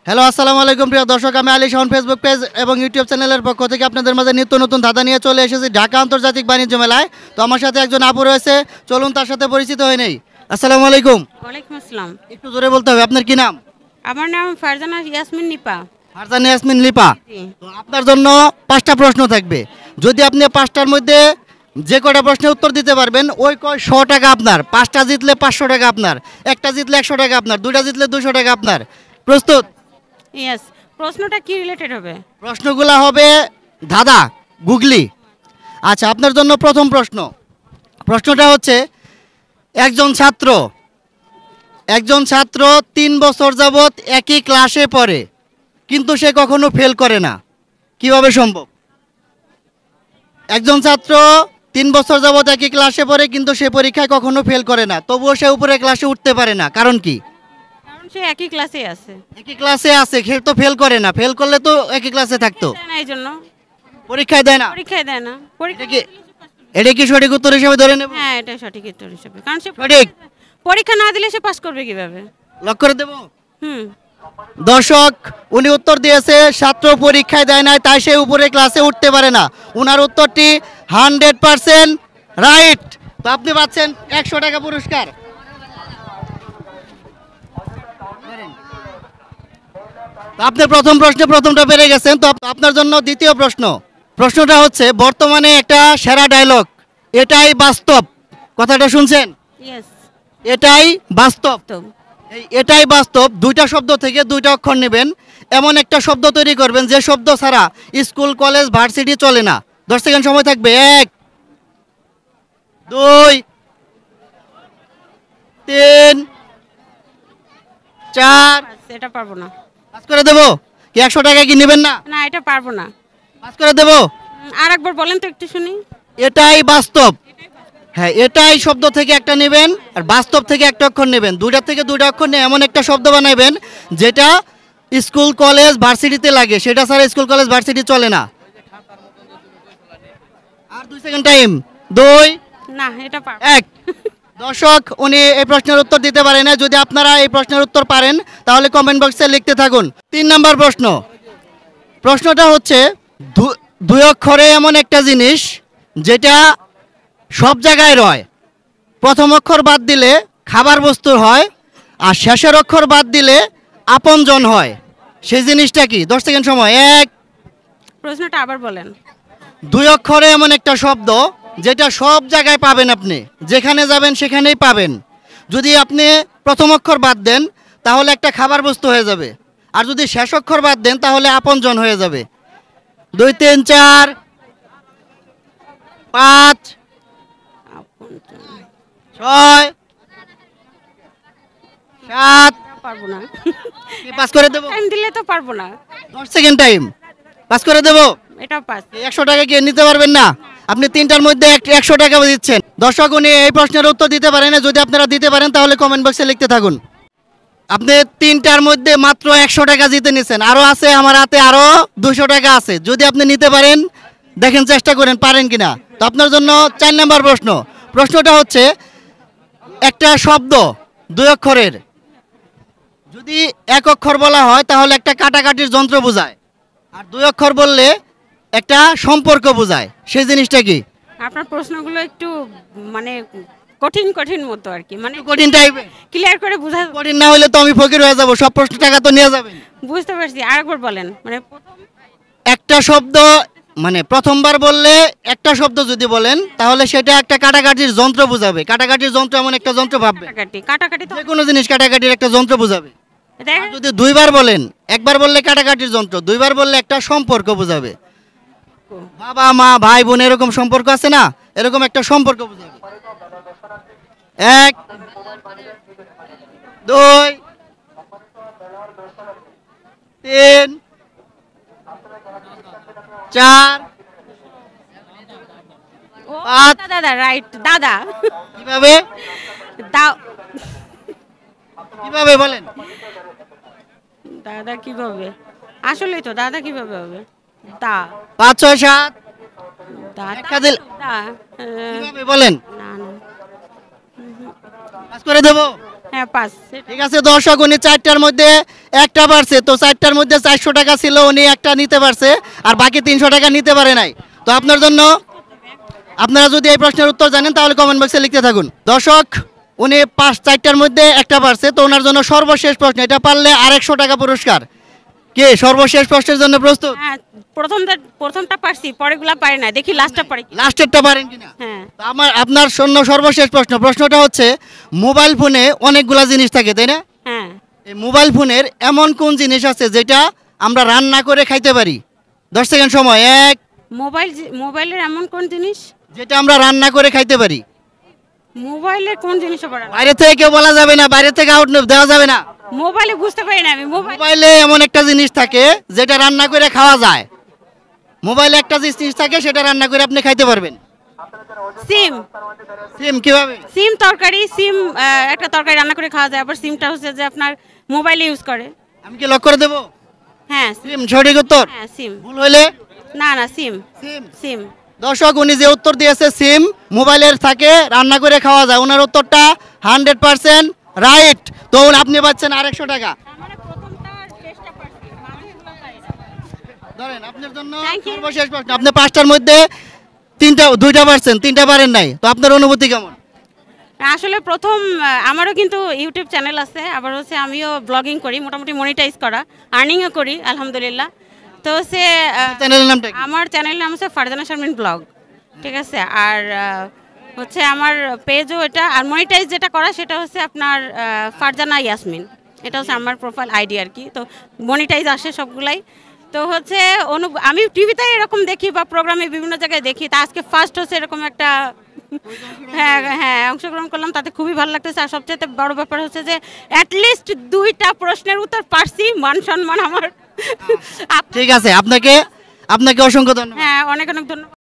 Hello, আসসালামু আলাইকুম প্রিয় দর্শক, আমি আলী শাওন ফেসবুক পেজ এবং ইউটিউব চ্যানেলের পক্ষ থেকে আপনাদের মাঝে নিত্য নতুন ধাঁধা নিয়ে চলে এসেছি ঢাকা আন্তর্জাতিক বাণিজ্য মেলায়। তো আমার সাথে একজন আপু রয়েছে, চলুন তার সাথে পরিচিত হয়ে নেই। আসসালামু আলাইকুম। ওয়ালাইকুম আসসালাম। একটু জোরে বলতে হবে, আপনার কি নাম? আমার নাম ফারজানা ইয়াসমিন নিপা। ফারজানা ইয়াসমিন লিপা। জি। তো আপনার জন্য 5টা প্রশ্ন থাকবে। যদি আপনি 5টার মধ্যে যে কটা প্রশ্নের উত্তর দিতে পারবেন, ওই 100 টাকা আপনার। 5টা জিতলে 500 টাকা আপনার, একটা জিতলে 100 টাকা আপনার, 2টা জিতলে 200 টাকা আপনার। প্রস্তুত? ইয়েস। প্রশ্নটা কি রিলেটেড হবে? প্রশ্নগুলো হবে ধাঁধা, গুগলি। আচ্ছা, আপনার জন্য প্রথম প্রশ্ন। প্রশ্নটা হচ্ছে, একজন ছাত্র একজন ছাত্র 3 বছর যাবৎ একই ক্লাসে পড়ে, কিন্তু সে কখনো ফেল করে না। কিভাবে সম্ভব? একজন ছাত্র 3 বছর যাবৎ একই ক্লাসে পড়ে, কিন্তু সে পরীক্ষায় কখনো ফেল করে না, তবুও সে উপরে ক্লাসে উঠতে পারে না। কারণ কি? কারণ সে একই ক্লাসে আছে। একই ক্লাসে আছে, সে তো ফেল করে না। ফেল করলে তো একই ক্লাসে থাকতো। দেয় না, এই জন্য পরীক্ষায় দেয় না। পরীক্ষায় দেয় না। এটা কি এটা কি সঠিক উত্তর হিসেবে ধরে নেব? হ্যাঁ, এটা সঠিক উত্তর হিসেবে। কারণ সে সঠিক। পরীক্ষা না দিলে সে পাস করবে কিভাবে? লক করে দেব। হুম। দর্শক, উনি উত্তর দিয়েছে ছাত্র পরীক্ষায় দেয় না, তাই সে উপরে ক্লাসে উঠতে পারে না। উনার উত্তরটি 100% রাইট। তো আপনি পাচ্ছেন 100 টাকা পুরস্কার। তো আপনি প্রথম প্রশ্নে প্রথমটা পেরে গেছেন। তো আপনার জন্য দ্বিতীয় প্রশ্ন। প্রশ্নটা হচ্ছে, বর্তমানে একটা সেরা ডায়লগ, এটাই বাস্তব, কথাটা শুনছেন? ইয়েস। এটাই বাস্তব। তো এটাই বাস্তব 2টা শব্দ থেকে 2টা অক্ষর নেবেন, এমন একটা শব্দ তৈরি করবেন যে শব্দ ছাড়া স্কুল কলেজ ভার্সিটি চলে না। 10 সেকেন্ড সময় থাকবে। 1 2 3 4। এটা পারবো না। পাস করে দেবো কি? 100 টাকা কি নেবেন না? না, এটা পারবো না। পাস করে দেবো। আরেকবার বলেন তো একটু শুনি। এটাই বাস্তব। হ্যাঁ, এটাই শব্দ থেকে একটা নেবেন, আর বাস্তব থেকে একটা অক্ষর নেবেন। 2টা থেকে 2টা অক্ষর নিয়ে এমন একটা শব্দ বানাবেন যেটা স্কুল কলেজ ভার্সিটিতে লাগে, সেটা ছাড়া স্কুল কলেজ ভার্সিটি চলে না। আর 2 সেকেন্ড টাইম। 2 না, এটা পারবো 1। দর্শক, উনি এই প্রশ্নের উত্তর দিতে পারেন না। যদি আপনারা এই প্রশ্নের উত্তর পারেন তাহলে কমেন্ট বক্সে লিখতে থাকুন। 3 নাম্বার প্রশ্ন। প্রশ্নটা হচ্ছে, দুই অক্ষরে এমন একটা জিনিস যেটা সব জায়গায় রয়। প্রথম অক্ষর বাদ দিলে খাবার বস্তুর হয়, আর শেষের অক্ষর বাদ দিলে আপনজন হয়। সেই জিনিসটা কি? 10 সেকেন্ড সময়। 1 প্রশ্নটা আবার বলেন। 2 অক্ষরে এমন একটা শব্দ যেটা সব জায়গায় পাবেন, আপনি যেখানে যাবেন সেখানেই পাবেন। যদি আপনি প্রথম অক্ষর বাদ দেন তাহলে একটা খাবার বস্তু হয়ে যাবে, আর যদি শেষ অক্ষর বাদ দেন তাহলে আপনজন হয়ে যাবে। 2 3 4 5 6 7। পারবো না। পাস করে দেবো। টাইম দিলে তো পারবো না। 10 সেকেন্ড টাইম। পাস করে দেবো। এটা পাস। 100 টাকা কি নিতে পারবেন না? আপনি 3টার মধ্যে 100 টাকা দিচ্ছেন। দর্শক, উনি এই প্রশ্নের উত্তর দিতে পারেন না। যদি আপনারা দিতে পারেন তাহলে কমেন্ট বক্সে লিখতে থাকুন। আপনি 3টার মধ্যে মাত্র 100 টাকা জিতে নিছেন। আরও আছে, আমার হাতে আরও 200 টাকা আছে। যদি আপনি নিতে পারেন, দেখেন চেষ্টা করেন পারেন কিনা। তো আপনার জন্য 4 নাম্বার প্রশ্ন। প্রশ্নটা হচ্ছে, একটা শব্দ 2 অক্ষরের যদি 1 অক্ষর বলা হয় তাহলে একটা কাটাকাটির যন্ত্র বোঝায়, আর 2 অক্ষর বললে একটা সম্পর্ক বোঝায়। সেই জিনিসটা কি? আপনার প্রশ্নগুলো একটু মানে কঠিন কঠিন মতো আর কি, মানে কঠিন টাইপের। ক্লিয়ার করে বুঝা। কঠিন না হলে তো আমি ফকির হয়ে যাব, সব প্রশ্ন টাকা তো নিয়ে যাবেন। বুঝতে পারছি, আরেকবার বলেন। মানে একটা শব্দ, মানে প্রথমবার বললে একটা শব্দ যদি বলেন তাহলে সেটা একটা কাটাকাটির যন্ত্র বোঝাবে। কাটাকাটির যন্ত্র এমন একটা যন্ত্র ভাববে, কাটাকাটি কাটাকাটি তো যে কোনো জিনিস কাটাকাটির একটা যন্ত্র বোঝাবে। দেখ। আর যদি 2বার বলেন, একবার বললে কাটাকাটির যন্ত্র, 2বার বললে একটা সম্পর্ক বোঝাবে। বাবা মা ভাই বোন এরকম সম্পর্ক আছে না, এরকম একটা সম্পর্ক বোঝাবে। 1 2 3 4 ও 5। দাদা, রাইট দাদা। কিভাবে দাও। কিভাবে বলেন? দাদা কিভাবে? আসলেই তো দাদা কিভাবে হবে? দা 5 6 7। দাদা একটা দিল। দা কিভাবে বলেন? না না। পাস করে দেবো। হ্যাঁ 5। ঠিক আছে দর্শক, উনি 4টার মধ্যে একটা পারছে, তো 4টার মধ্যে 400 টাকা ছিল, উনি একটা নিতে পারছে আর বাকি 300 টাকা নিতে পারে নাই। তো আপনার জন্য, আপনারা যদি এই প্রশ্নের উত্তর জানেন তাহলে কমেন্ট বক্সে লিখতে থাকুন। দর্শক, উনি 4টার মধ্যে একটা পারছে, তো ওনার জন্য সর্বশেষ প্রশ্ন, এটা পারলে আর 100 টাকা পুরস্কার। কে সর্বশেষ প্রশ্নের জন্য প্রস্তুত? হ্যাঁ প্রথমটা পারছি, পরেগুলা পারি না, দেখি লাস্টটা পারি। লাস্টেরটা পারেন কিনা? হ্যাঁ তো আপনার জন্য সর্বশেষ প্রশ্নটা হচ্ছে, মোবাইল ফোনে অনেকগুলা জিনিস থাকে তাই না? হ্যাঁ। এই মোবাইল ফোনের এমন কোন জিনিস আছে যেটা আমরা রান্না করে খাইতে পারি? 10 সেকেন্ড সময়। মোবাইলের এমন কোন জিনিস যেটা আমরা রান্না করে খাইতে পারি? মোবাইলের কোন জিনিস আবার? বাইরে থেকে কেউ বলা যাবে না, বাইরে থেকে আউট দেওয়া যাবে না। মোবাইলে বুঝতে পারি না আমি। মোবাইলে এমন একটা জিনিস থাকে যেটা রান্না করে খাওয়া যায়। মোবাইলে একটা জিনিস থাকে সেটা রান্না করে আপনি খাইতে পারবেন। সিম। সিম কিভাবে? সিম তরকারি, একটা তরকারি রান্না করে খাওয়া যায়, আবার সিমটা হচ্ছে যে আপনার মোবাইলে ইউজ করে। আমি কি লক করে দেব? হ্যাঁ সিম সঠিক উত্তর। হ্যাঁ সিম। ভুল হইলে? না সিম। সিম। সিম। দর্শক, উনি যে উত্তর দিয়েছে সিম মোবাইলের থাকে রান্না করে খাওয়া যায়, ওনার উত্তরটা 100% রাইট। তো আপনি পাচ্ছেন আর 100 টাকা। ধরেন আপনার জন্য Thank you. সর্বশেষ প্রশ্ন, আপনি 5টার মধ্যে 2টা পারছেন, 3টা পারেন নাই, তো আপনার অনুভূতি কেমন? আসলে প্রথম আমারও কিন্তু ইউটিউব চ্যানেল আছে, আবার হচ্ছে আমিও ব্লগিং করি, মোটামুটি মনিটাইজ করা, আর্নিংও করি আলহামদুলিল্লাহ। তো সে চ্যানেলের নামটা কি? আমার চ্যানেলের নাম হচ্ছে ফারজানা শারমিন ব্লগ, ঠিক আছে। আর হচ্ছে আমার পেজও এটা, আর মনিটাইজ যেটা করা সেটা হচ্ছে আপনার ফারজানা ইয়াসমিন, এটা হচ্ছে আমার প্রোফাইল আইডি আর কি। তো মনিটাইজ আসে সবগুলাই। তো হচ্ছে আমি টিভিতে এরকম দেখি বা প্রোগ্রামে বিভিন্ন জায়গায় দেখি, তা আজকে ফার্স্ট হচ্ছে এরকম একটা হ্যাঁ অংশগ্রহণ করলাম, তাতে খুবই ভালো লাগতেছে। আর সবচেয়ে বড় ব্যাপার হচ্ছে যে অ্যাটলিস্ট 2টা প্রশ্নের উত্তর পারছি, মান সম্মান আমার। ঠিক আছে, আপনাকে অসংখ্য ধন্যবাদ। হ্যাঁ অনেক ধন্যবাদ।